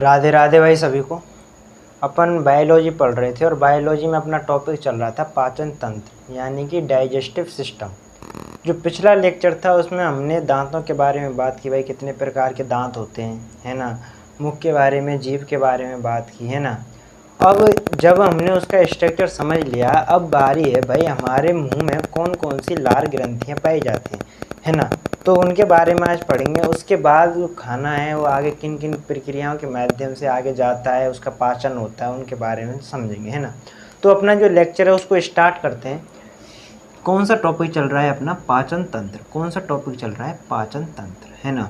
राधे राधे भाई सभी को। अपन बायोलॉजी पढ़ रहे थे और बायोलॉजी में अपना टॉपिक चल रहा था पाचन तंत्र यानी कि डाइजेस्टिव सिस्टम। जो पिछला लेक्चर था उसमें हमने दांतों के बारे में बात की, भाई कितने प्रकार के दांत होते हैं, है ना। मुख के बारे में, जीभ के बारे में बात की, है ना। अब जब हमने उसका स्ट्रक्चर समझ लिया, अब बारी है भाई हमारे मुंह में कौन कौन सी लार ग्रंथियाँ पाई जाती हैं, है ना। तो उनके बारे में आज पढ़ेंगे। उसके बाद जो खाना है वो आगे किन किन प्रक्रियाओं के माध्यम से आगे जाता है, उसका पाचन होता है, उनके बारे में समझेंगे, है ना। तो अपना जो लेक्चर है उसको स्टार्ट करते हैं। कौन सा टॉपिक चल रहा है अपना? पाचन तंत्र। कौन सा टॉपिक चल रहा है? पाचन तंत्र, है ना।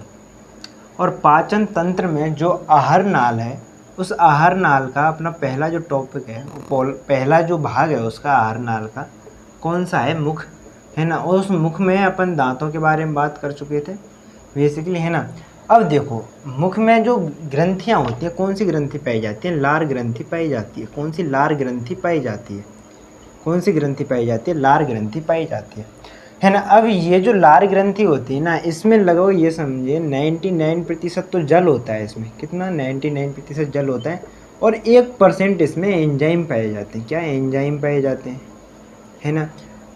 और पाचन तंत्र में जो आहार नाल है, उस आहार नाल का अपना पहला जो टॉपिक है, पहला जो भाग है उसका आहार नाल का कौन सा है? मुख, है ना। और उस मुख में अपन दांतों के बारे में बात कर चुके थे बेसिकली, है ना। अब देखो मुख में जो ग्रंथियाँ होती हैं, कौन सी ग्रंथि पाई जाती है? लार ग्रंथि पाई जाती है। कौन सी लार ग्रंथि पाई जाती है? कौन सी ग्रंथि पाई जाती है? लार ग्रंथि पाई जाती है ना। अब ये जो लार ग्रंथि होती है ना, इसमें लगभग ये समझिए 99% तो जल होता है इसमें। कितना? 99% जल होता है। और 1% इसमें एंजाइम पाए जाते हैं। क्या एंजाइम पाए जाते हैं, है ना।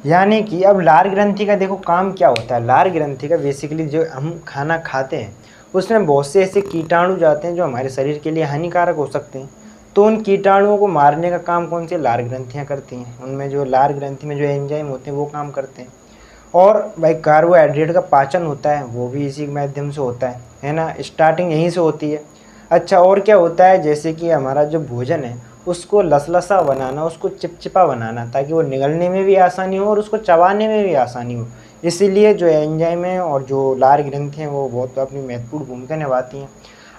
यानी कि अब लार ग्रंथि का देखो काम क्या होता है। लार ग्रंथि का बेसिकली जो हम खाना खाते हैं उसमें बहुत से ऐसे कीटाणु जाते हैं जो हमारे शरीर के लिए हानिकारक हो सकते हैं। तो उन कीटाणुओं को मारने का काम कौन सी लार ग्रंथियाँ करती हैं। उनमें जो लार ग्रंथि में जो एंजाइम होते हैं वो काम करते हैं। और भाई कार्बोहाइड्रेट का पाचन होता है वो भी इसी के माध्यम से होता है ना। स्टार्टिंग यहीं से होती है। अच्छा, और क्या होता है? जैसे कि हमारा जो भोजन है उसको लसलसा बनाना, उसको चिपचिपा बनाना, ताकि वो निगलने में भी आसानी हो और उसको चबाने में भी आसानी हो। इसीलिए जो एंजाइम है और जो लार ग्रंथि हैं वो बहुत अपनी महत्वपूर्ण भूमिका निभाती हैं।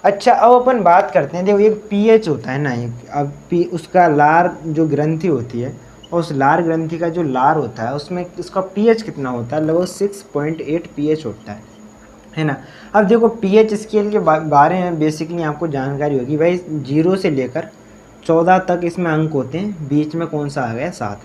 अच्छा, अब अपन बात करते हैं। देखो एक पीएच होता है ना, एक अब उसका लार जो ग्रंथि होती है और उस लार ग्रंथि का जो लार होता है उसमें उसका पीएच कितना होता है? लगभग 6.8 पीएच होता है ना। अब देखो पीएच स्केल के बारे में बेसिकली आपको जानकारी होगी भाई। 0 से लेकर 14 तक इसमें अंक होते हैं, बीच में कौन सा आ गया? 7।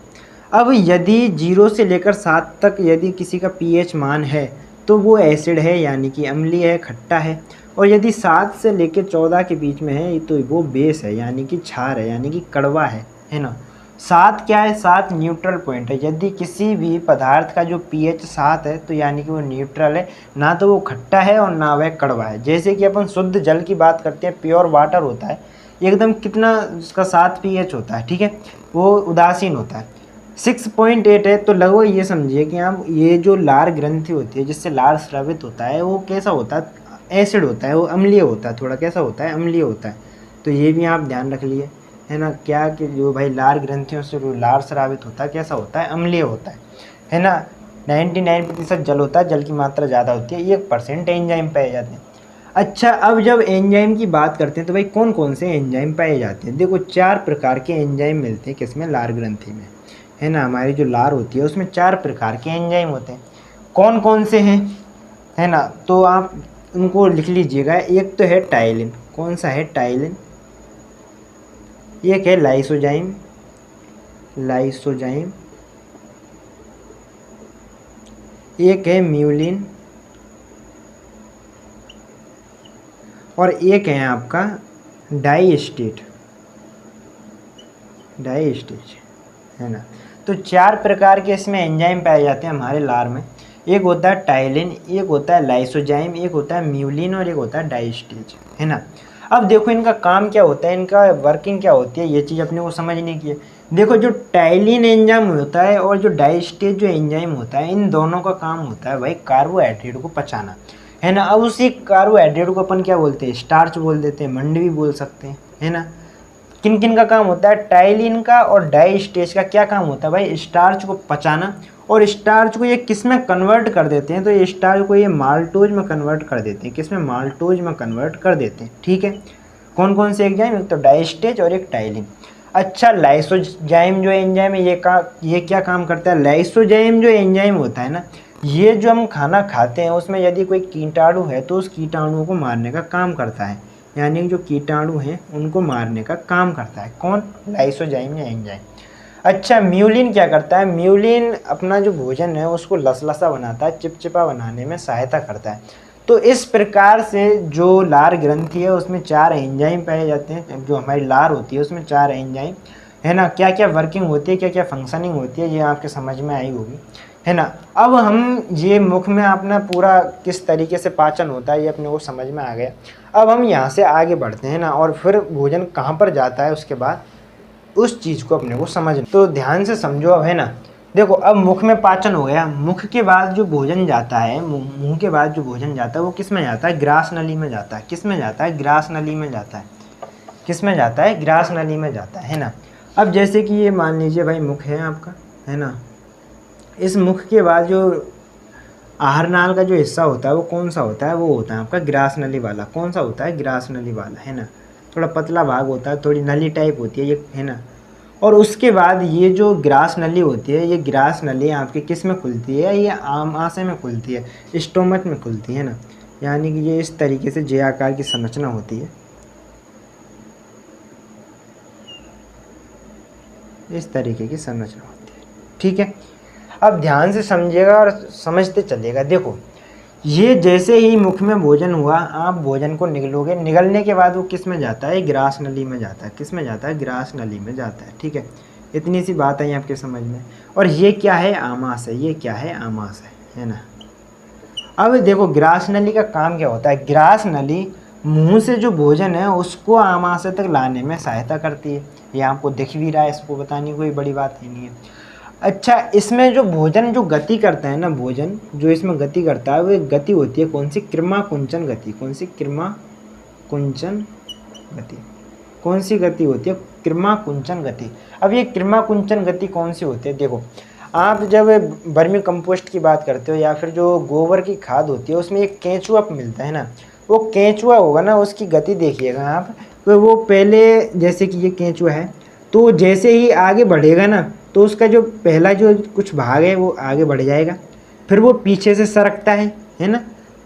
अब यदि 0 से लेकर 7 तक यदि किसी का पीएच मान है तो वो एसिड है, यानी कि अम्लीय है, खट्टा है। और यदि 7 से लेकर 14 के बीच में है तो वो बेस है, यानी कि क्षार है, यानी कि कड़वा है ना। 7 क्या है? 7 न्यूट्रल पॉइंट है। यदि किसी भी पदार्थ का जो पीएच 7 है तो यानी कि वो न्यूट्रल है, ना तो वो खट्टा है और ना वह कड़वा है। जैसे कि अपन शुद्ध जल की बात करते हैं, प्योर वाटर होता है एकदम, कितना उसका 7 पीएच होता है, ठीक है, वो उदासीन होता है। 6.8 है तो लगभग ये समझिए कि आप ये जो लार ग्रंथि होती है जिससे लार स्रावित होता है वो कैसा होता है? एसिड होता है, वो अम्लीय होता है। थोड़ा कैसा होता है? अम्लीय होता है। तो ये भी आप ध्यान रख लिए, है ना। क्या कि जो भाई लार ग्रंथियों से जो लार स्रावित होता है कैसा होता है? अम्लीय होता है ना। 99% जल होता है, जल की मात्रा ज़्यादा होती है, 1% एंजाइम पाए जाते हैं। अच्छा, अब जब एंजाइम की बात करते हैं तो भाई कौन कौन से एंजाइम पाए जाते हैं? देखो 4 प्रकार के एंजाइम मिलते हैं किसमें? लार ग्रंथि में, है ना। हमारी जो लार होती है उसमें 4 प्रकार के एंजाइम होते हैं। कौन कौन से हैं, है ना, तो आप उनको लिख लीजिएगा। एक तो है टाइलिन। कौन सा है? टाइलिन। एक है लाइसोजाइम। लाइसोजाइम। एक है म्यूलिन। और एक है आपका डाइस्टेट। डाइस्टेट, है ना। तो 4 प्रकार के इसमें एंजाइम पाए जाते हैं हमारे लार में। एक होता है टाइलिन, एक होता है लाइसोजाइम, एक होता है म्यूलिन और एक होता है डाइस्टेट, है ना। अब देखो इनका काम क्या होता है, इनका वर्किंग क्या होती है, ये चीज़ अपने को समझने की है। देखो जो टाइलिन एंजाइम होता है और जो डाइस्टेट जो एंजाइम होता है, इन दोनों का काम होता है भाई कार्बोहाइड्रेट को पचाना, है ना। अब उसी कार्बोहाइड्रेट को अपन क्या बोलते हैं? स्टार्च बोल देते हैं, मंड भी बोल सकते हैं, है ना। किन किन का काम होता है? टाइलिन का और डाइस्टेट का क्या काम होता है भाई? स्टार्च को पचाना। और स्टार्च को ये किस में कन्वर्ट कर देते हैं? तो ये स्टार्च को ये माल्टोज में कन्वर्ट कर देते हैं। किस में? माल्टोज में कन्वर्ट कर देते हैं, ठीक है। कौन कौन से एंजाइम? एक तो डाइस्टेट और एक टाइलिन। अच्छा, लाइसोजाइम जो एंजाइम है ये क्या काम करता है? लाइसोजाइम जो एंजाइम होता है ना, ये जो हम खाना खाते हैं उसमें यदि कोई कीटाणु है तो उस कीटाणुओं को मारने का काम करता है, यानी जो कीटाणु हैं उनको मारने का काम करता है। कौन? लाइसोजाइम या एंजाइम। अच्छा, म्यूलिन क्या करता है? म्यूलिन अपना जो भोजन है उसको लसलसा बनाता है, चिपचिपा बनाने में सहायता करता है। तो इस प्रकार से जो लार ग्रंथि है उसमें 4 एंजाइम पाए जाते हैं। जो हमारी लार होती है उसमें 4 एंजाइम, है ना, क्या क्या वर्किंग होती है, क्या क्या फंक्शनिंग होती है, ये आपके समझ में आई होगी, है ना। अब हम ये मुख में अपना पूरा किस तरीके से पाचन होता है ये अपने को समझ में आ गया। अब हम यहाँ से आगे बढ़ते हैं ना, और फिर भोजन कहाँ पर जाता है उसके बाद उस चीज़ को अपने को समझना। तो ध्यान से समझो अब, है ना। देखो अब मुख में पाचन हो गया, मुख के बाद जो भोजन जाता है, मुंह के बाद जो भोजन जाता है वो किस में जाता है? ग्रास नली में जाता है। किस में जाता है? ग्रास नली में जाता है। किस में जाता है? ग्रास नली में जाता है ना। अब जैसे कि ये मान लीजिए भाई मुख है आपका, है ना। इस मुख के बाद जो आहार नाल का जो हिस्सा होता है वो कौन सा होता है? वो होता है आपका ग्रास नली वाला। कौन सा होता है? ग्रास नली वाला, है ना। थोड़ा पतला भाग होता है, थोड़ी नली टाइप होती है ये, है ना। और उसके बाद ये जो ग्रास नली होती है, ये ग्रास नली आपके किस में खुलती है? ये आमाशय में खुलती है, स्टोमच में खुलती है ना। यानी कि ये इस तरीके से जे आकार की संरचना होती है, इस तरीके की संरचना होती है, ठीक है। अब ध्यान से समझिएगा और समझते चलिएगा। देखो ये जैसे ही मुख में भोजन हुआ, आप भोजन को निगलोगे, निगलने के बाद वो किस में जाता है? ग्रास नली में जाता है। किस में जाता है? ग्रास नली में जाता है, ठीक है। इतनी सी बात आई आपके समझ में। और ये क्या है? आमाशय। ये क्या है? आमाशय, है ना। अब देखो ग्रास नली का काम क्या होता है? ग्रास नली मुंह से जो भोजन है उसको आमाशय तक लाने में सहायता करती है। ये आपको दिख भी रहा है, इसको बताने की कोई बड़ी बात ही नहीं है। अच्छा, इसमें जो भोजन जो गति करता है ना, भोजन जो इसमें गति करता है वो एक गति होती है कौन सी? कृमा कुंचन गति। कौन सी? कृमा कुंचन गति। कौन सी गति होती है? कृमा कुंचन गति। अब ये कृमा कुंचन गति कौन सी होती है? देखो आप जब वर्मी कंपोस्ट की बात करते हो या फिर जो गोबर की खाद होती है उसमें एक केंचुआ मिलता है ना, वो केंचुआ होगा ना, उसकी गति देखिएगा आप। तो वो पहले जैसे कि ये केंचुआ है, तो जैसे ही आगे बढ़ेगा ना तो उसका जो पहला जो कुछ भाग है वो आगे बढ़ जाएगा, फिर वो पीछे से सरकता है ना।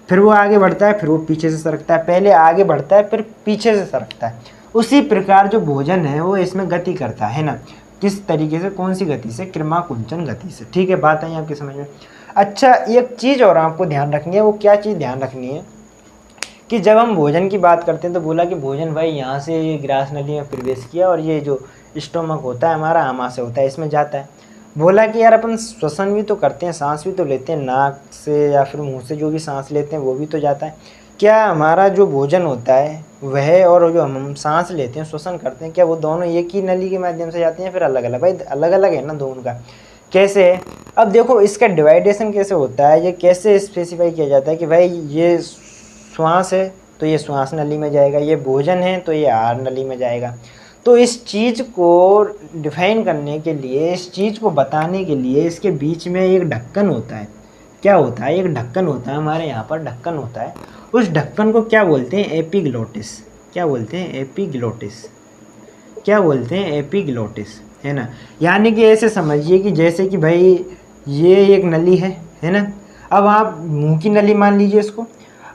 फिर वो आगे बढ़ता है, फिर वो पीछे से सरकता है। पहले आगे बढ़ता है, फिर पीछे से सरकता है। उसी प्रकार जो भोजन है वो इसमें गति करता है ना। किस तरीके से? कौन सी गति से? कृमा कुंचन गति से, ठीक है। बात आई आपकी समझ में। अच्छा, एक चीज़ और आपको ध्यान रखनी है। वो क्या चीज़ ध्यान रखनी है कि जब हम भोजन की बात करते हैं तो बोला कि भोजन भाई यहाँ से ये ग्रास नली में प्रवेश किया और ये जो स्टोमक होता है हमारा, आमाशय होता है, इसमें जाता है। बोला कि यार अपन श्वसन भी तो करते हैं, सांस भी तो लेते हैं, नाक से या फिर मुंह से जो भी सांस लेते हैं वो भी तो जाता है। क्या हमारा जो भोजन होता है वह और जो हम सांस लेते हैं, श्वसन करते हैं, क्या वो दोनों एक ही नली के माध्यम से जाते हैं फिर अलग अलग? भाई अलग अलग है ना दोनों का। कैसे है? अब देखो इसका डिवाइडेशन कैसे होता है, ये कैसे स्पेसिफाई किया जाता है कि भाई ये श्वास है तो ये श्वास नली में जाएगा, ये भोजन है तो ये आहार नली में जाएगा। तो इस चीज़ को डिफाइन करने के लिए, इस चीज़ को बताने के लिए इसके बीच में एक ढक्कन होता है। क्या होता है? एक ढक्कन होता है, हमारे यहाँ पर ढक्कन होता है। उस ढक्कन को क्या बोलते हैं? एपिग्लोटिस। क्या बोलते हैं? एपिग्लोटिस। क्या बोलते हैं? एपिग्लोटिस, है ना। यानी कि ऐसे समझिए कि जैसे कि भाई ये एक नली है ना। अब आप मुंह की नली मान लीजिए इसको।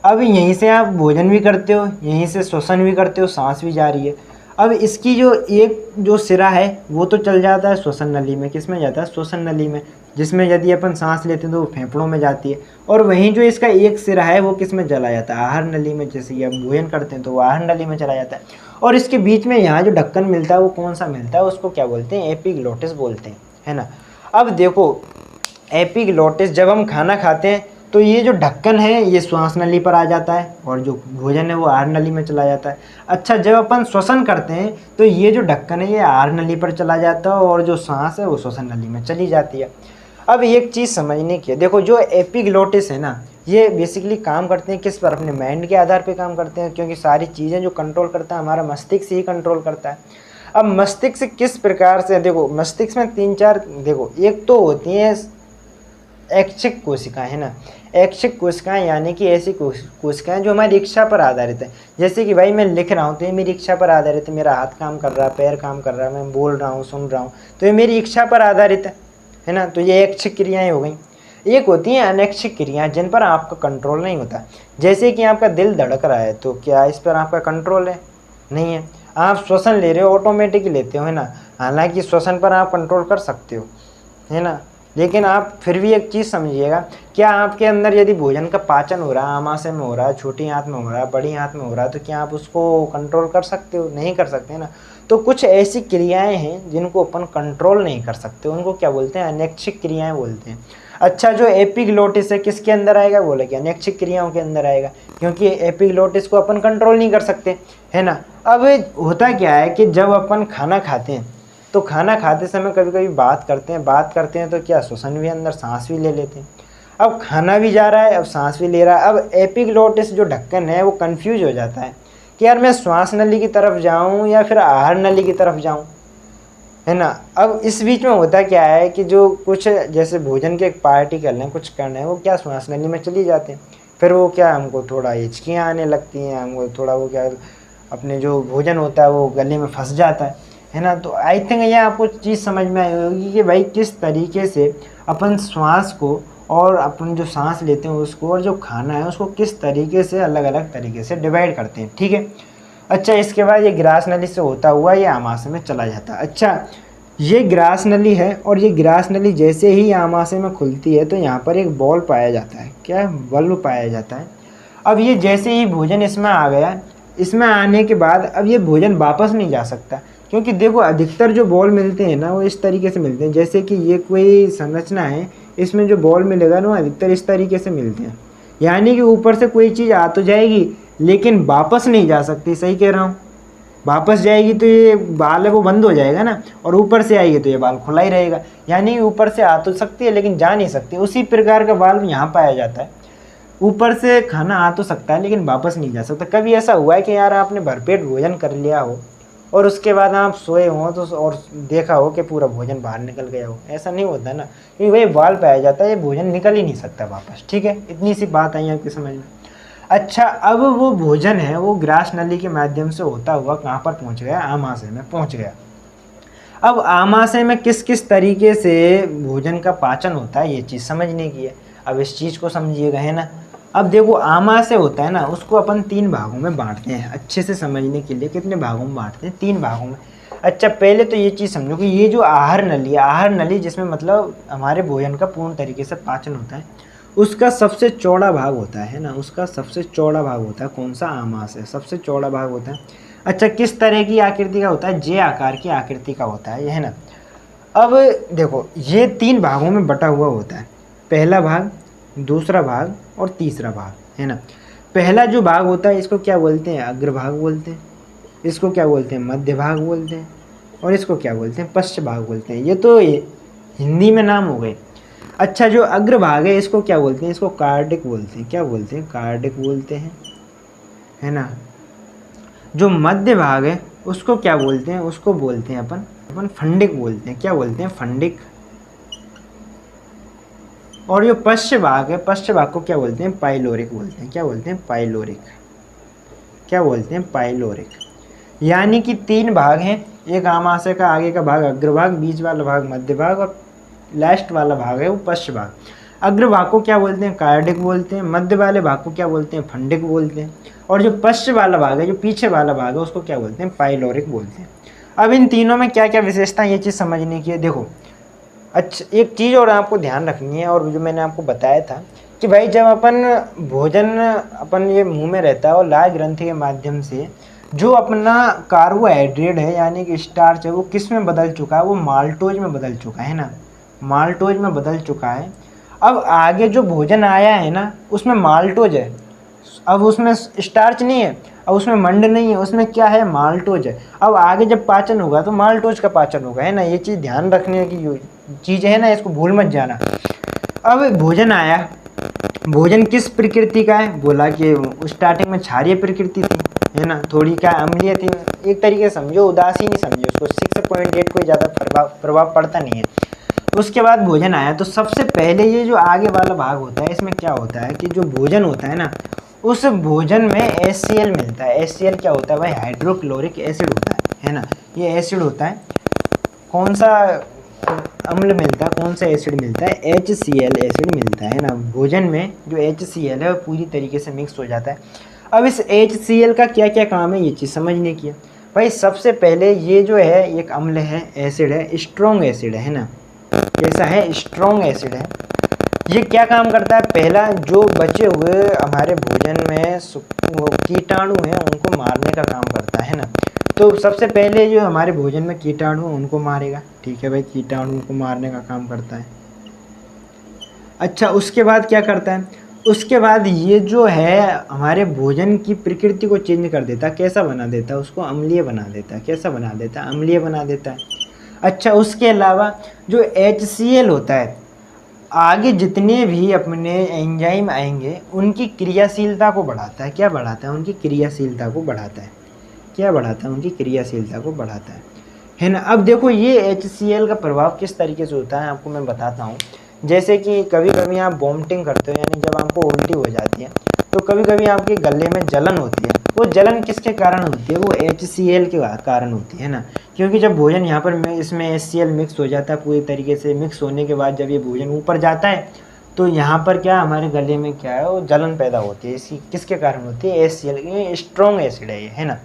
अब यहीं से आप भोजन भी करते हो, यहीं से श्वसन भी करते हो, सांस भी जा रही है। अब इसकी जो एक जो सिरा है वो तो चल जाता है श्वसन नली में। किस में जाता है? श्वसन नली में, जिसमें यदि अपन सांस लेते हैं तो वो फेफड़ों में जाती है। और वहीं जो इसका एक सिरा है वो किस में चला जाता है? आहार नली में। जैसे कि आप भोजन करते हैं तो वो आहार नली में चला जाता है। और इसके बीच में यहाँ जो ढक्कन मिलता है वो कौन सा मिलता है? उसको क्या बोलते हैं? एपिग्लोटिस बोलते हैं, है ना। अब देखो एपिग्लोटिस, जब हम खाना खाते हैं तो ये जो ढक्कन है ये श्वास नली पर आ जाता है और जो भोजन है वो आहार नली में चला जाता है। अच्छा, जब अपन श्वसन करते हैं तो ये जो ढक्कन है ये आहार नली पर चला जाता है और जो सांस है वो श्वसन नली में चली जाती है। अब एक चीज़ समझने की है, देखो जो एपिग्लोटिस है ना, ये बेसिकली काम करते हैं किस पर? अपने माइंड के आधार पर काम करते हैं, क्योंकि सारी चीज़ें जो कंट्रोल करता है हमारा मस्तिष्क ही कंट्रोल करता है। अब मस्तिष्क किस प्रकार से? देखो मस्तिष्क में 3-4 देखो, एक तो होती हैं ऐच्छिक कोशिकाएं, है ना। ऐच्छिक कोशिकाएं यानी कि ऐसी कोशिकाएं जो हमारी इच्छा पर आधारित है। जैसे कि भाई मैं लिख रहा हूँ तो ये मेरी इच्छा पर आधारित है, मेरा हाथ काम कर रहा है, पैर काम कर रहा है, मैं बोल रहा हूँ, सुन रहा हूँ, तो ये मेरी इच्छा पर आधारित है ना। तो ये ऐच्छिक क्रियाएँ हो गई। एक होती हैं अनैच्छिक क्रियाएँ जिन पर आपका कंट्रोल नहीं होता। जैसे कि आपका दिल धड़क रहा है तो क्या इस पर आपका कंट्रोल है? नहीं है। आप श्वसन ले रहे हो, ऑटोमेटिक लेते हो, है ना। हालांकि श्वसन पर आप कंट्रोल कर सकते हो, है ना, लेकिन आप फिर भी एक चीज़ समझिएगा, क्या आपके अंदर यदि भोजन का पाचन हो रहा है, आमाशय में हो रहा है, छोटी आंत में हो रहा है, बड़ी आंत में हो रहा है, तो क्या आप उसको कंट्रोल कर सकते हो? नहीं कर सकते ना। तो कुछ ऐसी क्रियाएं हैं जिनको अपन कंट्रोल नहीं कर सकते, उनको क्या बोलते हैं? अनैच्छिक क्रियाएं बोलते हैं। अच्छा, जो एपिग्लोटिस है किसके अंदर आएगा? बोले कि अनैच्छिक क्रियाओं के अंदर आएगा, क्योंकि एपिग्लोटिस को अपन कंट्रोल नहीं कर सकते, है ना। अब होता क्या है कि जब अपन खाना खाते हैं तो खाना खाते समय कभी कभी बात करते हैं तो क्या श्वसन भी अंदर, सांस भी ले लेते हैं। अब खाना भी जा रहा है, अब सांस भी ले रहा है। अब एपिग्लोटिस जो ढक्कन है वो कंफ्यूज हो जाता है कि यार मैं श्वास नली की तरफ जाऊं या फिर आहार नली की तरफ जाऊं, है ना। अब इस बीच में होता क्या है कि जो कुछ जैसे भोजन के पार्टिकल हैं, कुछ कण हैं, वो क्या श्वास नली में चली जाते हैं। फिर वो क्या, हमको थोड़ा हिचकियाँ आने लगती हैं, हमको थोड़ा वो क्या, अपने जो भोजन होता है वो गले में फंस जाता है ना। तो आई थिंक ये आपको चीज़ समझ में आई होगी कि भाई किस तरीके से अपन श्वास को और अपन जो सांस लेते हैं उसको और जो खाना है उसको किस तरीके से अलग अलग तरीके से डिवाइड करते हैं, ठीक है। अच्छा, इसके बाद ये ग्रास नली से होता हुआ ये आमाशय में चला जाता है। अच्छा, ये ग्रास नली है और ये ग्रास नली जैसे ही आमाशय में खुलती है तो यहाँ पर एक बॉल पाया जाता है, क्या, बल्ब पाया जाता है। अब ये जैसे ही भोजन इसमें आ गया, इसमें आने के बाद अब ये भोजन वापस नहीं जा सकता, क्योंकि देखो अधिकतर जो बॉल मिलते हैं ना वो इस तरीके से मिलते हैं, जैसे कि ये कोई संरचना है, इसमें जो बॉल मिलेगा ना अधिकतर इस तरीके से मिलते हैं। यानी कि ऊपर से कोई चीज़ आ तो जाएगी लेकिन वापस नहीं जा सकती, सही कह रहा हूँ। वापस जाएगी तो ये बाल है वो बंद हो जाएगा ना, और ऊपर से आएगी तो ये बाल खुला ही रहेगा। यानी ऊपर से आ तो सकती है लेकिन जा नहीं सकती। उसी प्रकार का बाल यहाँ पाया जाता है, ऊपर से खाना आ तो सकता है लेकिन वापस नहीं जा सकता। कभी ऐसा हुआ है कि यार आपने भरपेट भोजन कर लिया हो और उसके बाद आप सोए हो तो और देखा हो कि पूरा भोजन बाहर निकल गया हो? ऐसा नहीं होता ना, क्योंकि वही बाल पाया जाता है, ये भोजन निकल ही नहीं सकता वापस, ठीक है। इतनी सी बात आई आपकी समझ में। अच्छा, अब वो भोजन है वो ग्रास नली के माध्यम से होता हुआ कहाँ पर पहुँच गया? आमाशय में पहुँच गया। अब आमाशय में किस किस तरीके से भोजन का पाचन होता है ये चीज़ समझने की है। अब इस चीज़ को समझिएगा, है ना। अब देखो, आमाशय होता है ना, उसको अपन 3 भागों में बांटते हैं। अच्छे से समझने के लिए कितने भागों में बांटते हैं? 3 भागों में। अच्छा, पहले तो ये चीज़ समझो कि ये जो आहार नली है, आहार नली जिसमें मतलब हमारे भोजन का पूर्ण तरीके से पाचन होता है, उसका सबसे चौड़ा भाग होता है ना, उसका सबसे चौड़ा भाग होता है कौन सा? आमाशय सबसे चौड़ा भाग होता है। अच्छा, किस तरह की आकृति का होता है? जे आकार की आकृति का होता है, है ना। अब देखो, ये 3 भागों में बटा हुआ होता है, पहला भाग, दूसरा भाग और तीसरा भाग, है ना। पहला जो भाग होता है इसको क्या बोलते हैं? अग्रभाग बोलते हैं। इसको क्या बोलते हैं? मध्य भाग बोलते हैं। और इसको क्या बोलते हैं? पश्च भाग बोलते हैं। ये तो हिंदी में नाम हो गए। अच्छा, जो अग्रभाग है इसको क्या बोलते हैं? इसको कार्डिक बोलते हैं। क्या बोलते हैं? कार्डिक बोलते हैं, है ना। जो मध्य भाग है उसको क्या बोलते हैं? उसको बोलते हैं अपन फंडिक बोलते हैं। क्या बोलते हैं? फंडिक। और जो पश्च भाग है, पश्च भाग को क्या बोलते हैं? पाइलोरिक बोलते हैं। क्या बोलते हैं? पाइलोरिक। क्या बोलते हैं? पाइलोरिक। यानी कि 3 भाग हैं, एक आमाशय का आगे का भाग अग्रभाग, बीच वाला भाग मध्य भाग और लास्ट वाला भाग है वो पश्च भाग। अग्रभाग को क्या बोलते हैं? कार्डिक बोलते हैं। मध्य वाले भाग को क्या बोलते हैं? फंडिक बोलते हैं। और जो पश्च वाला भाग है, जो पीछे वाला भाग है, उसको क्या बोलते हैं? पाइलोरिक बोलते हैं। अब इन तीनों में क्या क्या विशेषता ये चीज़ समझने की है। देखो, अच्छा, एक चीज़ और आपको ध्यान रखनी है, और जो मैंने आपको बताया था कि भाई जब अपन भोजन अपन ये मुंह में रहता है और लाल ग्रंथि के माध्यम से जो अपना कार्बोहाइड्रेट है यानी कि स्टार्च है वो किस में बदल चुका है? वो माल्टोज में बदल चुका है ना, माल्टोज में बदल चुका है। अब आगे जो भोजन आया है ना उसमें माल्टोज है, अब उसमें स्टार्च नहीं है, अब उसमें मंड नहीं है, उसमें क्या है? माल्टोज है। अब आगे जब पाचन होगा तो माल्टोज का पाचन होगा, है ना। ये चीज़ ध्यान रखने की चीज़ है ना, इसको भूल मत जाना। अब भोजन आया, भोजन किस प्रकृति का है? बोला कि स्टार्टिंग में क्षारीय प्रकृति थी, है ना, थोड़ी क्या अम्लीय थी, एक तरीके से समझो, उदासीन ही समझो उसको। 6.8 कोई ज़्यादा प्रभाव पड़ता नहीं है। उसके बाद भोजन आया तो सबसे पहले ये जो आगे वाला भाग होता है इसमें क्या होता है कि जो भोजन होता है ना उस भोजन में HCl मिलता है। HCl क्या होता है भाई? हाइड्रोक्लोरिक एसिड होता है ना। ये एसिड होता है, कौन सा अम्ल मिलता है? कौन सा एसिड मिलता है? HCl एसिड मिलता है ना। भोजन में जो HCl है वो पूरी तरीके से मिक्स हो जाता है। अब इस HCl का क्या क्या काम है ये चीज़ समझने की है भाई। सबसे पहले ये जो है एक अम्ल है, एसिड है, स्ट्रॉन्ग एसिड है ना, कैसा है, स्ट्रॉन्ग एसिड है। ये क्या काम करता है, पहला जो बचे हुए हमारे भोजन में वो कीटाणु हैं उनको मारने का काम करता है ना। तो सबसे पहले जो हमारे भोजन में कीटाणु उनको मारेगा, ठीक है भाई, कीटाणु को मारने का काम करता है। अच्छा, उसके बाद क्या करता है, उसके बाद ये जो है हमारे भोजन की प्रकृति को चेंज कर देता है, कैसा बना देता है, उसको अम्लीय बना देता है। कैसा बना देता है, अम्लीय बना देता है। अच्छा, उसके अलावा जो HCl होता है, आगे जितने भी अपने एंजाइम आएंगे उनकी क्रियाशीलता को बढ़ाता है। क्या बढ़ाता है, उनकी क्रियाशीलता को बढ़ाता है। क्या बढ़ाता है, उनकी क्रियाशीलता को बढ़ाता है ना। अब देखो ये HCl का प्रभाव किस तरीके से होता है आपको मैं बताता हूँ। जैसे कि कभी कभी आप वॉमिटिंग करते हो, यानी जब आपको उल्टी हो जाती है, तो कभी कभी आपके गले में जलन होती है। वो जलन किसके कारण होती है, वो HCl के कारण होती है ना। क्योंकि जब भोजन यहाँ पर इसमें HCl मिक्स हो जाता है, पूरी तरीके से मिक्स होने के बाद जब ये भोजन ऊपर जाता है तो यहाँ पर क्या हमारे गले में क्या है, वो जलन पैदा होती है। इसकी किसके कारण होती है, HCl, ये स्ट्रॉन्ग एसिड है ये, है ना।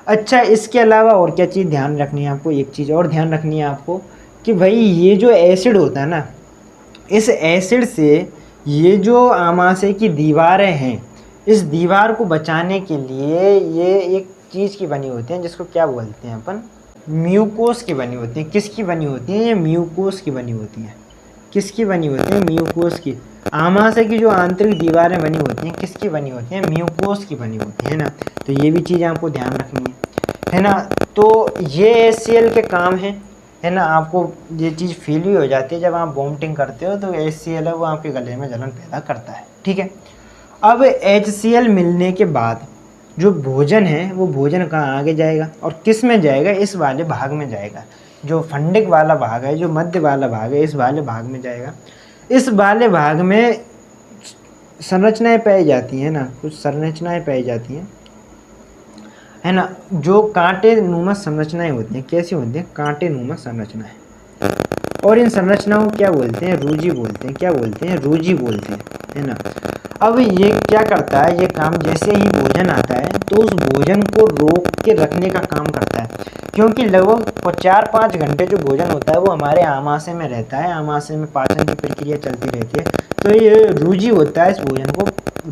अच्छा, इसके अलावा और क्या चीज़ ध्यान रखनी है आपको, एक चीज़ और ध्यान रखनी है आपको कि भाई ये जो एसिड होता है ना, इस एसिड से ये जो आमाशय की दीवारें हैं, इस दीवार को बचाने के लिए ये एक चीज़ की बनी होती हैं जिसको क्या बोलते हैं अपन, म्यूकोस की बनी होती हैं। किसकी बनी होती हैं, ये म्यूकोस की बनी होती हैं। किसकी बनी होती हैं, म्यूकोस की। आमाशय की जो आंतरिक दीवारें बनी होती हैं किसकी बनी होती हैं, म्यूकोस की बनी होती है ना। तो ये भी चीज़ आपको ध्यान रखनी है ना। तो ये HCl के काम है ना। आपको ये चीज़ फील भी हो जाती है जब आप वॉमिटिंग करते हो, तो HCl है वो आपके गले में जलन पैदा करता है, ठीक है। अब HCl मिलने के बाद जो भोजन है वो भोजन कहाँ आगे जाएगा और किस में जाएगा, इस वाले भाग में जाएगा। जो फंडिक वाला भाग है, जो मध्य वाला भाग है, इस वाले भाग में जाएगा। इस वाले भाग में संरचनाएं पाई जाती हैं ना, कुछ संरचनाएं पाई जाती हैं, है ना, जो कांटे नुमा संरचनाएं होती हैं। कैसी होती हैं, कांटे नुमा संरचनाएं। और इन संरचनाओं को क्या बोलते हैं, रूजी बोलते हैं। क्या बोलते हैं, रूजी बोलते हैं, है ना। अब ये क्या करता है, ये काम जैसे ही भोजन आता है तो उस भोजन को रोक के रखने का काम करता है। क्योंकि लगभग 4-5 घंटे जो भोजन होता है वो हमारे आमाशय में रहता है, आमाशय में पाचन की प्रक्रिया चलती रहती है। तो ये रूजी होता है, इस भोजन को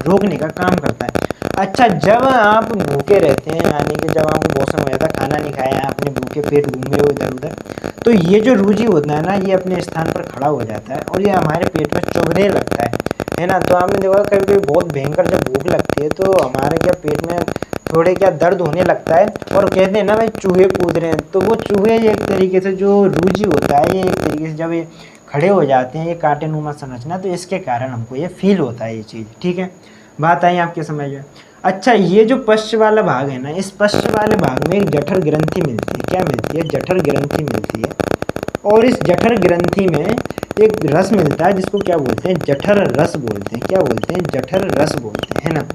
रोकने का काम करता है। अच्छा, जब आप भूखे रहते हैं, यानी कि जब आपको मौसम हो जाता है, खाना नहीं खाया, आपने भूखे पेट घूमे हो इधर उधर, तो ये जो रूजी होता है ना, ये अपने स्थान पर खड़ा हो जाता है और ये हमारे पेट में चुभने लगता है ना। तो आपने देखा कभी कभी बहुत भयंकर जब भूख लगती है तो हमारे क्या पेट में थोड़े क्या दर्द होने लगता है, और कहते हैं ना भाई चूहे कूद रहे हैं। तो वो चूहे एक तरीके से जो रूजी होता है, ये एक तरीके से जब ये खड़े हो जाते हैं, ये कांटे नुमा संरचना, तो इसके कारण हमको ये फील होता है ये चीज़, ठीक है। बात आई आपके समझ में। अच्छा, ये जो पश्च वाला भाग है ना, इस पश्च वाले भाग में एक जठर ग्रंथि मिलती है। क्या मिलती है, जठर ग्रंथि मिलती है। और इस जठर ग्रंथि में एक रस मिलता है जिसको क्या बोलते हैं, जठर रस बोलते हैं। क्या बोलते हैं, जठर रस बोलते हैं, है ना।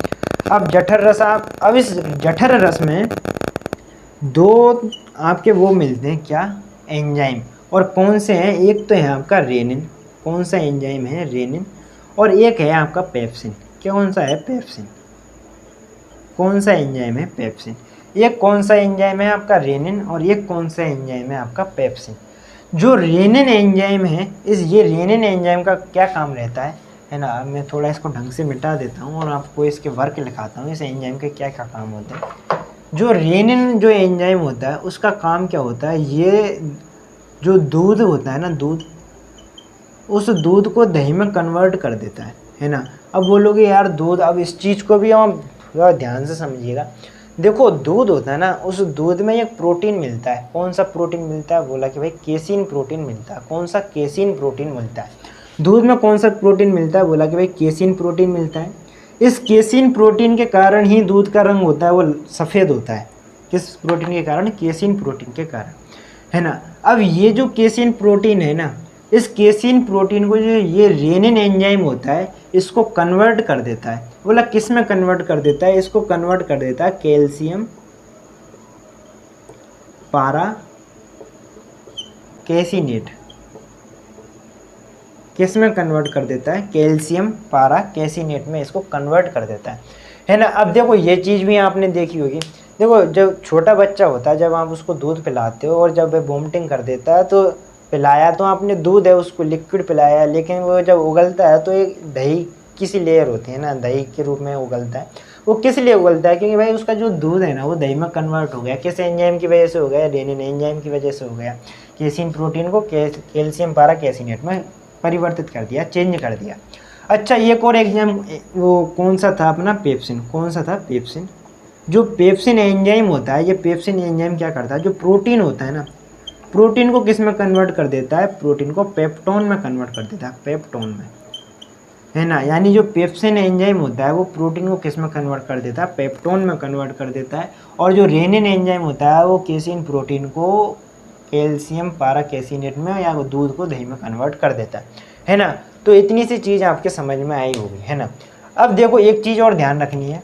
अब जठर रस अब इस जठर रस में दो आपके वो मिलते हैं, क्या, एंजाइम। और कौन से हैं, एक तो है आपका रेनिन। कौन सा एंजाइम है, रेनिन। और एक है आपका पेप्सिन। कौन सा है, पेप्सिन। कौन सा एंजाइम है, पेप्सिन। एक कौन सा एंजाइम है आपका, रेनिन, और एक कौन सा एंजाइम है आपका, पेप्सिन। जो रेनिन एंजाइम है, ये रेनिन एंजाइम का क्या काम रहता है ना। मैं थोड़ा इसको ढंग से मिटा देता हूँ और आपको इसके वर्क लिखाता हूँ, इस एंजाइम के क्या क्या काम होते हैं। जो रेनिन जो एंजाइम होता है उसका काम क्या होता है, ये जो दूध होता है ना, दूध, उस दूध को दही में कन्वर्ट कर देता है ना। अब बोलोगे यार दूध, अब इस चीज़ को भी हम थोड़ा ध्यान से समझिएगा। देखो दूध होता है ना, उस दूध में एक प्रोटीन मिलता है। कौन सा प्रोटीन मिलता है, बोला कि भाई केसिन प्रोटीन मिलता है। कौन सा, केसिन प्रोटीन मिलता है दूध में। कौन सा प्रोटीन मिलता है, बोला कि भाई केसिन प्रोटीन मिलता है। इस केसिन प्रोटीन के कारण ही दूध का रंग होता है वो सफ़ेद होता है। किस प्रोटीन के कारण, केसिन प्रोटीन के कारण, है ना। अब ये जो केसिन प्रोटीन है ना, इस केसिन प्रोटीन को जो ये रेनिन एंजाइम होता है इसको कन्वर्ट कर देता है। बोला किस में कन्वर्ट कर देता है, इसको कन्वर्ट कर देता है कैल्शियम पारा कैसिनेट। किस में कन्वर्ट कर देता है, कैल्शियम पारा कैसिनेट में इसको कन्वर्ट कर देता है ना। अब देखो ये चीज़ भी आपने देखी होगी। देखो जब छोटा बच्चा होता है, जब आप उसको दूध पिलाते हो और जब वह वोमिटिंग कर देता है तो पिलाया तो आपने दूध है, उसको लिक्विड पिलाया, लेकिन वो जब उगलता है तो एक दही की सी लेयर होती है ना, दही के रूप में उगलता है। वो किस लिए उगलता है? क्योंकि भाई उसका जो दूध है ना वो दही में कन्वर्ट हो गया। किस एंजाइम की वजह से हो गया? रेनिन एंजाइम की वजह से हो गया। केसिन प्रोटीन को कैल्शियम पारा कैसिनेट में परिवर्तित कर दिया, चेंज कर दिया। अच्छा, एक और एग्जाम वो कौन सा था अपना? पेप्सिन। कौन सा था? पेप्सिन। जो पेप्सिन एंजाइम होता है, ये पेप्सिन एंजाइम क्या करता है? जो प्रोटीन होता है ना, प्रोटीन को किस में कन्वर्ट कर देता है? प्रोटीन को पेप्टोन में कन्वर्ट कर देता है, पेप्टोन में, है ना। यानी जो पेप्सिन एंजाइम होता है वो प्रोटीन को किस में कन्वर्ट कर देता है? पेप्टोन में कन्वर्ट कर देता है। और जो रेनिन एंजाइम होता है वो केसिन प्रोटीन को कैल्शियम पारा कैसिनेट में या दूध को दही में कन्वर्ट कर देता है ना। तो इतनी सी चीज़ आपके समझ में आई होगी, है ना। अब देखो एक चीज़ और ध्यान रखनी है।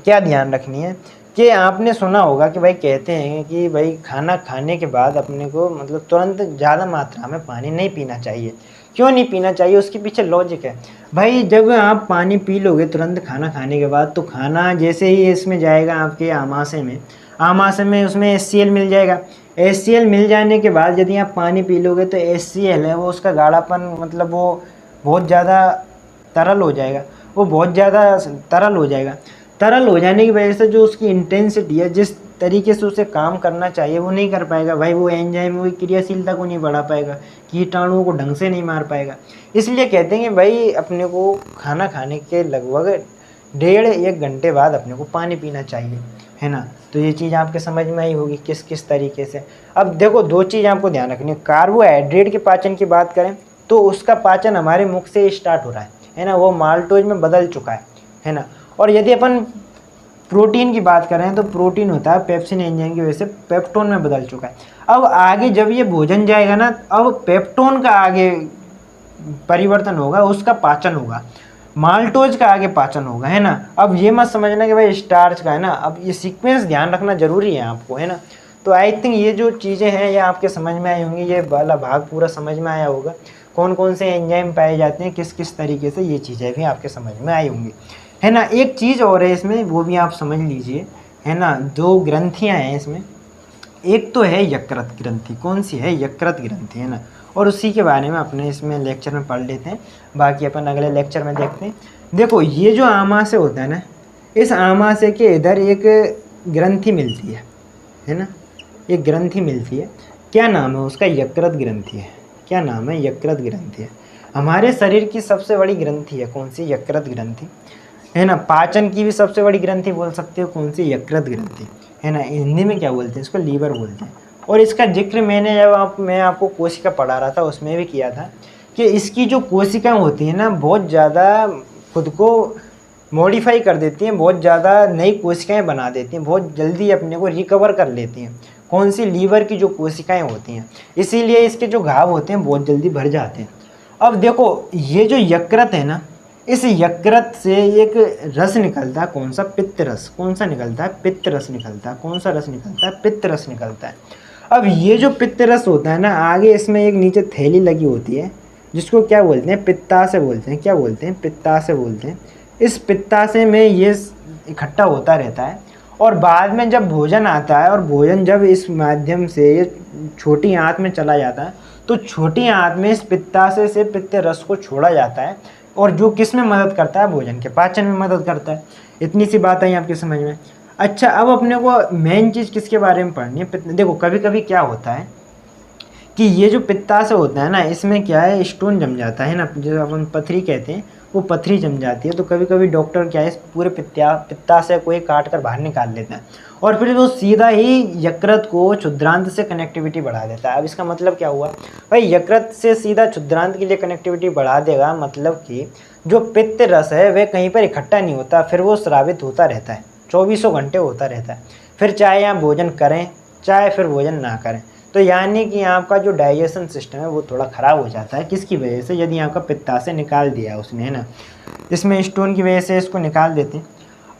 क्या ध्यान रखनी है? कि आपने सुना होगा कि भाई कहते हैं कि भाई खाना खाने के बाद अपने को मतलब तुरंत ज़्यादा मात्रा में पानी नहीं पीना चाहिए। क्यों नहीं पीना चाहिए? उसके पीछे लॉजिक है। भाई जब आप पानी पी लोगे तुरंत खाना खाने के बाद, तो खाना जैसे ही इसमें जाएगा आपके आमाशय में, आमाशय में उसमें HCl मिल जाएगा। HCl मिल जाने के बाद यदि आप पानी पी लोगे तो HCl है वो, उसका गाढ़ापन मतलब वो बहुत ज़्यादा तरल हो जाएगा। वो बहुत ज़्यादा तरल हो जाएगा। तरल हो जाने की वजह से जो उसकी इंटेंसिटी है, जिस तरीके से उसे काम करना चाहिए वो नहीं कर पाएगा। भाई वो एंजाइम वो क्रियाशीलता को नहीं बढ़ा पाएगा, कीटाणुओं को ढंग से नहीं मार पाएगा। इसलिए कहते हैं कि भाई अपने को खाना खाने के लगभग 1.5 घंटे बाद अपने को पानी पीना चाहिए, है ना। तो ये चीज़ आपके समझ में आई होगी किस किस तरीके से। अब देखो दो चीज़ आपको ध्यान रखनी है। कार्बोहाइड्रेट के पाचन की बात करें तो उसका पाचन हमारे मुख से स्टार्ट हो रहा है ना, वो माल्टोज में बदल चुका है ना। और यदि अपन प्रोटीन की बात करें तो प्रोटीन होता है पेप्सिन एंजाइम की वजह से पेप्टोन में बदल चुका है। अब आगे जब ये भोजन जाएगा ना, अब पेप्टोन का आगे परिवर्तन होगा, उसका पाचन होगा, माल्टोज का आगे पाचन होगा, है ना। अब ये मत समझना कि भाई स्टार्च का, है ना। अब ये सीक्वेंस ध्यान रखना जरूरी है आपको, है ना। तो आई थिंक ये जो चीज़ें हैं ये आपके समझ में आई होंगी, ये वाला भाग पूरा समझ में आया होगा। कौन कौन से एंजाइम पाए जाते हैं किस किस तरीके से, ये चीज़ें भी आपके समझ में आई होंगी, है ना। एक चीज़ और है इसमें, वो भी आप समझ लीजिए, है ना। 2 ग्रंथियाँ हैं इसमें। एक तो है यकृत ग्रंथि। कौन सी है? यकृत ग्रंथि, है ना। और उसी के बारे में अपने इसमें लेक्चर में पढ़ लेते हैं, बाकी अपन अगले लेक्चर में देखते हैं। देखो ये जो आमाशय होता है ना, इस आमाशय के इधर एक ग्रंथि मिलती है ना। एक ग्रंथि मिलती है, क्या नाम है उसका? यकृत ग्रंथि है। क्या नाम है? यकृत ग्रंथि है। हमारे शरीर की सबसे बड़ी ग्रंथि है। कौन सी? यकृत ग्रंथि, है ना। पाचन की भी सबसे बड़ी ग्रंथि बोल सकते हो। कौन सी? यकृत ग्रंथि, है ना। हिंदी में क्या बोलते हैं इसको? लीवर बोलते हैं। और इसका जिक्र मैंने जब मैं आपको कोशिका पढ़ा रहा था उसमें भी किया था कि इसकी जो कोशिकाएं होती हैं ना, बहुत ज़्यादा खुद को मॉडिफाई कर देती हैं, बहुत ज़्यादा नई कोशिकाएं बना देती हैं, बहुत जल्दी अपने को रिकवर कर लेती हैं। कौन सी? लीवर की जो कोशिकाएं होती हैं। इसीलिए इसके जो घाव होते हैं बहुत जल्दी भर जाते हैं। अब देखो ये जो यकृत है ना, इस यकृत से एक रस निकलता है। कौन सा? पित्त रस। कौन सा निकलता है? पित्त रस निकलता है। कौन सा रस निकलता है? पित्त रस निकलता है। अब ये जो पित्त रस होता है ना, आगे इसमें एक नीचे थैली लगी होती है जिसको क्या बोलते हैं? पित्ताशय बोलते हैं। क्या बोलते हैं? पित्ताशय बोलते हैं। इस पित्ताशय में ये इकट्ठा होता रहता है और बाद में जब भोजन आता है और भोजन जब इस माध्यम से ये छोटी आंत में चला जाता है तो छोटी आंत में इस पित्ताशय से पित्त रस को छोड़ा जाता है, और जो किस में मदद करता है? भोजन के पाचन में मदद करता है। इतनी सी बात आई आपके समझ में। अच्छा, अब अपने को मेन चीज़ किसके बारे में पढ़नी है? देखो कभी कभी क्या होता है कि ये जो पित्ताशय होता है ना, इसमें क्या है? स्टोन जम जाता है ना, जो अपन पथरी कहते हैं, वो पथरी जम जाती है। तो कभी कभी डॉक्टर क्या है, इस पूरे पित्ताशय को ही काट कर बाहर निकाल लेता है और फिर वो सीधा ही यकृत को क्षुद्रांत से कनेक्टिविटी बढ़ा देता है। अब इसका मतलब क्या हुआ? भाई यकृत से सीधा क्षुद्रांत के लिए कनेक्टिविटी बढ़ा देगा, मतलब कि जो पित्त रस है वह कहीं पर इकट्ठा नहीं होता, फिर वो स्रावित होता रहता है, 24 घंटे होता रहता है। फिर चाहे आप भोजन करें चाहे फिर भोजन ना करें, तो यानी कि आपका जो डाइजेशन सिस्टम है वो थोड़ा ख़राब हो जाता है। किसकी वजह से? यदि आपका पित्ताशय निकाल दिया उसने, है ना, इसमें स्टोन की वजह से इसको निकाल देते हैं।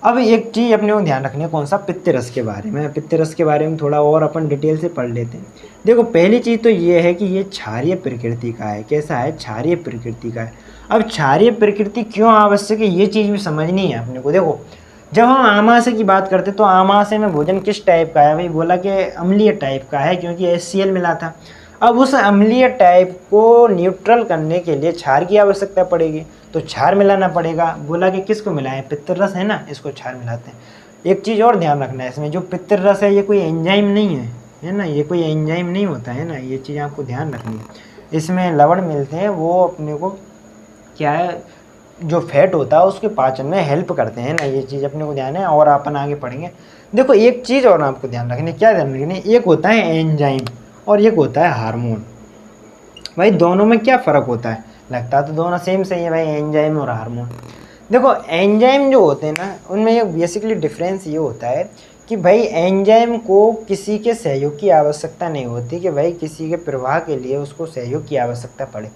अब एक चीज़ अपने को ध्यान रखनी है, कौन सा? पित्त रस के बारे में। पित्त रस के बारे में थोड़ा और अपन डिटेल से पढ़ लेते हैं। देखो पहली चीज़ तो ये है कि ये क्षारीय प्रकृति का है। कैसा है? क्षारीय प्रकृति का है। अब क्षारीय प्रकृति क्यों आवश्यक है ये चीज़ भी समझनी है अपने को। देखो जब हम आमाशय की बात करते तो आमाशय में भोजन किस टाइप का है? भाई बोला कि अम्लीय टाइप का है, क्योंकि HCl मिला था। अब उस अम्लीय टाइप को न्यूट्रल करने के लिए क्षार की आवश्यकता पड़ेगी, तो क्षार मिलाना पड़ेगा। बोला कि किसको मिलाएं, पित्तरस है ना, इसको क्षार मिलाते हैं। एक चीज़ और ध्यान रखना है इसमें, जो पित्तरस है ये कोई एंजाइम नहीं है ना, ये कोई एंजाइम नहीं होता है ना, ये चीज़ आपको ध्यान रखनी है। इसमें लवण मिलते हैं, वो अपने को क्या है, जो फैट होता है उसके पाचन में हेल्प करते हैं ना, ये चीज़ अपने को ध्यान है। और अपन आगे पढ़ेंगे। देखो एक चीज़ और आपको ध्यान रखनी, क्या ध्यान रखनी, एक होता है एंजाइम और एक होता है हार्मोन। भाई दोनों में क्या फ़र्क होता है, लगता तो दोनों सेम सही है भाई, एंजाइम और हार्मोन। देखो एंजाइम जो होते हैं ना, उनमें ये बेसिकली डिफरेंस ये होता है कि भाई एंजाइम को किसी के सहयोग की आवश्यकता नहीं होती, कि भाई किसी के प्रवाह के लिए उसको सहयोग की आवश्यकता पड़े।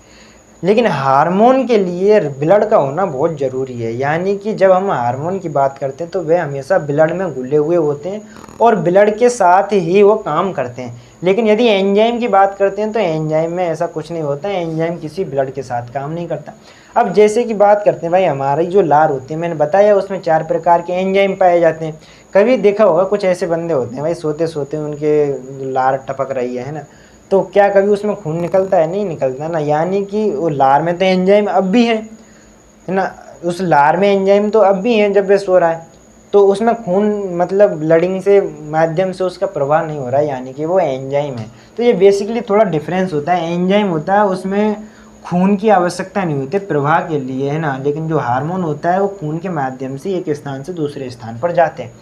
लेकिन हार्मोन के लिए ब्लड का होना बहुत ज़रूरी है। यानी कि जब हम हार्मोन की बात करते हैं तो वे हमेशा ब्लड में घुले हुए होते हैं और ब्लड के साथ ही वो काम करते हैं। लेकिन यदि एंजाइम की बात करते हैं तो एंजाइम में ऐसा कुछ नहीं होता है, एंजाइम किसी ब्लड के साथ काम नहीं करता। अब जैसे कि बात करते हैं भाई, हमारी जो लार होती है, मैंने बताया उसमें 4 प्रकार के एंजाइम पाए जाते हैं। कभी देखा होगा कुछ ऐसे बंदे होते हैं भाई, सोते सोते उनके लार टपक रही है ना, तो क्या कभी उसमें खून निकलता है, नहीं निकलता ना। यानी कि वो लार में तो एंजाइम अब भी है ना, उस लार में एंजाइम तो अब भी है जब वे सो रहा है, तो उसमें खून मतलब ब्लडिंग से माध्यम से उसका प्रवाह नहीं हो रहा है, यानी कि वो एंजाइम है। तो ये बेसिकली थोड़ा डिफरेंस होता है। एंजाइम होता है उसमें खून की आवश्यकता नहीं होती प्रवाह के लिए, है ना, लेकिन जो हार्मोन होता है वो खून के माध्यम से एक स्थान से दूसरे स्थान पर जाते हैं।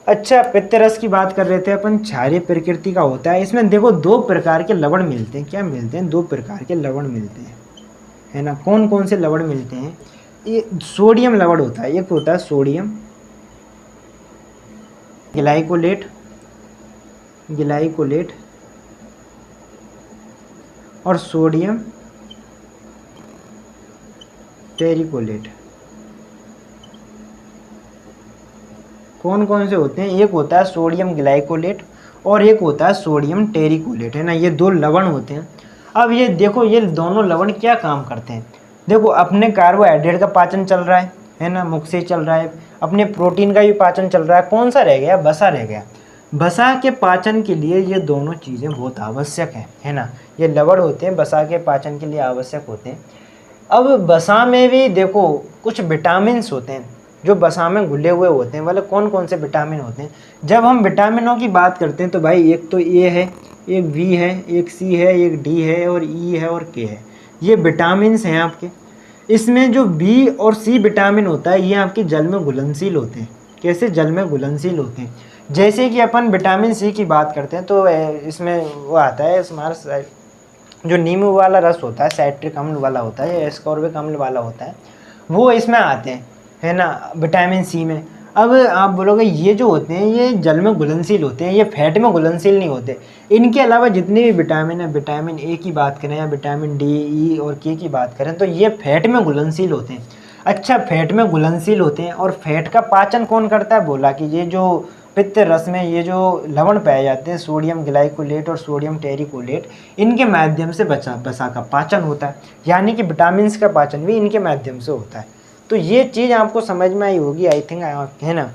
अच्छा, पित्तरस की बात कर रहे थे अपन, क्षारीय प्रकृति का होता है। इसमें देखो 2 प्रकार के लवण मिलते हैं। क्या मिलते हैं, 2 प्रकार के लवण मिलते हैं, है ना। कौन कौन से लवण मिलते हैं, ये सोडियम लवण होता है, एक होता है सोडियम ग्लाइकोलेट, ग्लाइकोलेट और सोडियम टेरिकोलेट। कौन कौन से होते हैं, एक होता है सोडियम ग्लाइकोलेट और एक होता है सोडियम टेरिकोलेट, है ना, ये 2 लवण होते हैं। अब ये देखो ये दोनों लवण क्या काम करते हैं। देखो अपने कार्बोहाइड्रेट का पाचन चल रहा है ना, मुख से चल रहा है। अपने प्रोटीन का भी पाचन चल रहा है, कौन सा रह गया, वसा रह गया। वसा के पाचन के लिए ये दोनों चीज़ें बहुत आवश्यक है ना, ये लवण होते हैं, वसा के पाचन के लिए आवश्यक होते हैं। अब वसा में भी देखो कुछ विटामिन्स होते हैं जो वसा में घुले हुए होते हैं। मतलब कौन कौन से विटामिन होते हैं, जब हम विटामिनों की बात करते हैं तो भाई एक तो ए है, एक बी है, एक सी है, एक डी है और ई है और के है। ये विटामिन्स हैं आपके। इसमें जो बी और सी विटामिन होता है ये आपके जल में घुलनशील होते हैं। कैसे, जल में घुलनशील होते हैं। जैसे कि अपन विटामिन सी की बात करते हैं तो इसमें वो आता है हमारा जो नींबू वाला रस होता है, साइट्रिक अम्ल वाला होता है, एस्कॉर्बिक अम्ल वाला होता है, वो इसमें आते हैं, है ना, विटामिन सी में। अब आप बोलोगे ये जो होते हैं ये जल में घुलनशील होते हैं, ये फैट में घुलनशील नहीं होते। इनके अलावा जितने भी विटामिन है, विटामिन ए की बात करें या विटामिन डी, ई और के की बात करें, तो ये फैट में घुलनशील होते हैं। अच्छा, फैट में घुलनशील होते हैं और फैट का पाचन कौन करता है, बोला कि ये जो पित्त रस में ये जो लवण पाए जाते हैं, सोडियम ग्लाइकोलेट और सोडियम टेरिकोलेट, इनके माध्यम से वसा का पाचन होता है। यानी कि विटामिन का पाचन भी इनके माध्यम से होता है। तो ये चीज़ आपको समझ में आई होगी आई थिंक, है ना।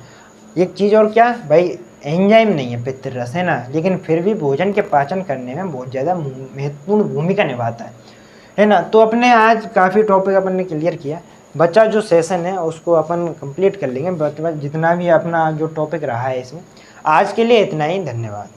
एक चीज़ और क्या भाई, एंजाइम नहीं है पित्त रस, है ना, लेकिन फिर भी भोजन के पाचन करने में बहुत ज़्यादा महत्वपूर्ण भूमिका निभाता है ना। तो अपने आज काफ़ी टॉपिक अपन ने क्लियर किया। बच्चा जो सेशन है उसको अपन कंप्लीट कर लेंगे, जितना भी अपना जो टॉपिक रहा है इसमें। आज के लिए इतना ही, धन्यवाद।